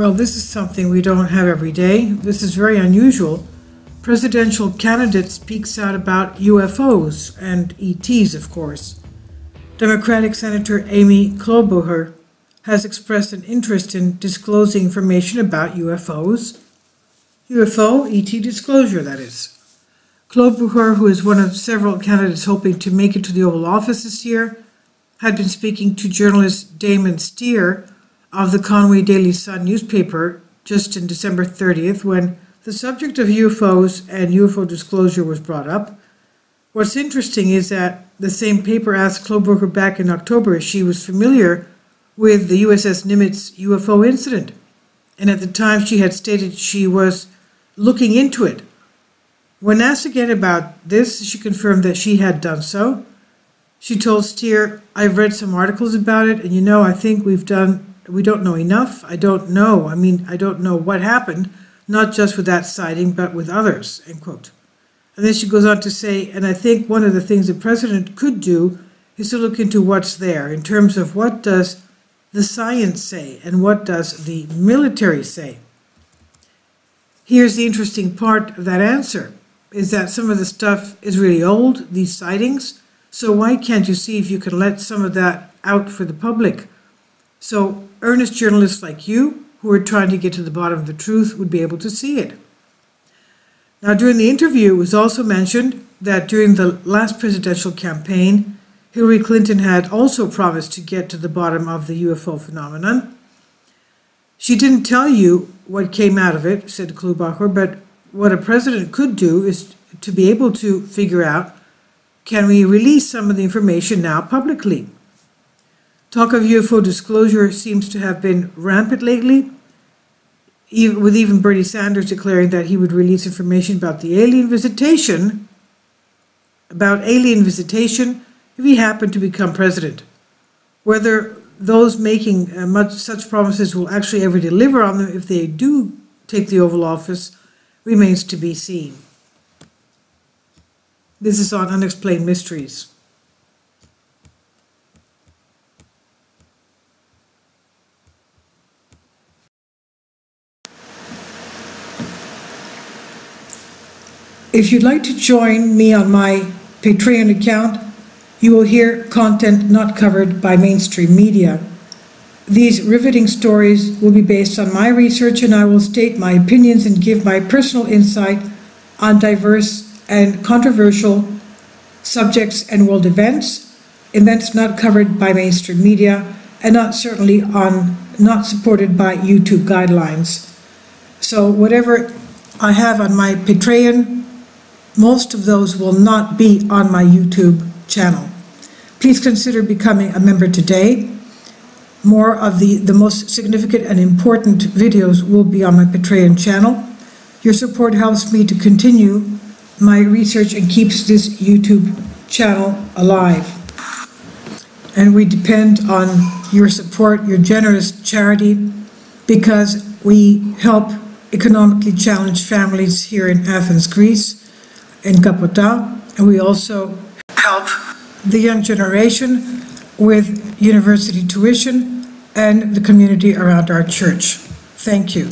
Well, this is something we don't have every day. This is very unusual. Presidential candidate speaks out about UFOs and ETs, of course. Democratic Senator Amy Klobuchar has expressed an interest in disclosing information about UFOs. UFO, ET disclosure, that is. Klobuchar, who is one of several candidates hoping to make it to the Oval Office this year, had been speaking to journalist Damon Steer of the Conway Daily Sun newspaper just in December 30th when the subject of UFOs and UFO disclosure was brought up. What's interesting is that the same paper asked Klobuchar back in October if she was familiar with the USS Nimitz UFO incident, and at the time she had stated she was looking into it. When asked again about this, she confirmed that she had done so. She told Steer, "I've read some articles about it, and I think we don't know enough. I don't know what happened, not just with that sighting, but with others," end quote. And then she goes on to say, "And I think one of the things the president could do is to look into what's there in terms of what does the science say and what does the military say." Here's the interesting part of that answer, is that some of the stuff is really old, these sightings, so why can't you see if you can let some of that out for the public? So earnest journalists like you, who are trying to get to the bottom of the truth, would be able to see it. Now, during the interview, it was also mentioned that during the last presidential campaign, Hillary Clinton had also promised to get to the bottom of the UFO phenomenon. "She didn't tell you what came out of it," said Klobuchar, "but what a president could do is to be able to figure out, can we release some of the information now publicly?" Talk of UFO disclosure seems to have been rampant lately, with even Bernie Sanders declaring that he would release information about alien visitation if he happened to become president. Whether those making such promises will actually ever deliver on them if they do take the Oval Office remains to be seen. This is on Unexplained Mysteries. If you'd like to join me on my Patreon account, you will hear content not covered by mainstream media. These riveting stories will be based on my research, and I will state my opinions and give my personal insight on diverse and controversial subjects and world events not covered by mainstream media, and not supported by YouTube guidelines. So whatever I have on my Patreon, most of those will not be on my YouTube channel. Please consider becoming a member today. More of the most significant and important videos will be on my Patreon channel. Your support helps me to continue my research and keeps this YouTube channel alive. And we depend on your support, your generous charity, because we help economically challenged families here in Athens, Greece, in Kapota, and we also help the young generation with university tuition and the community around our church. Thank you.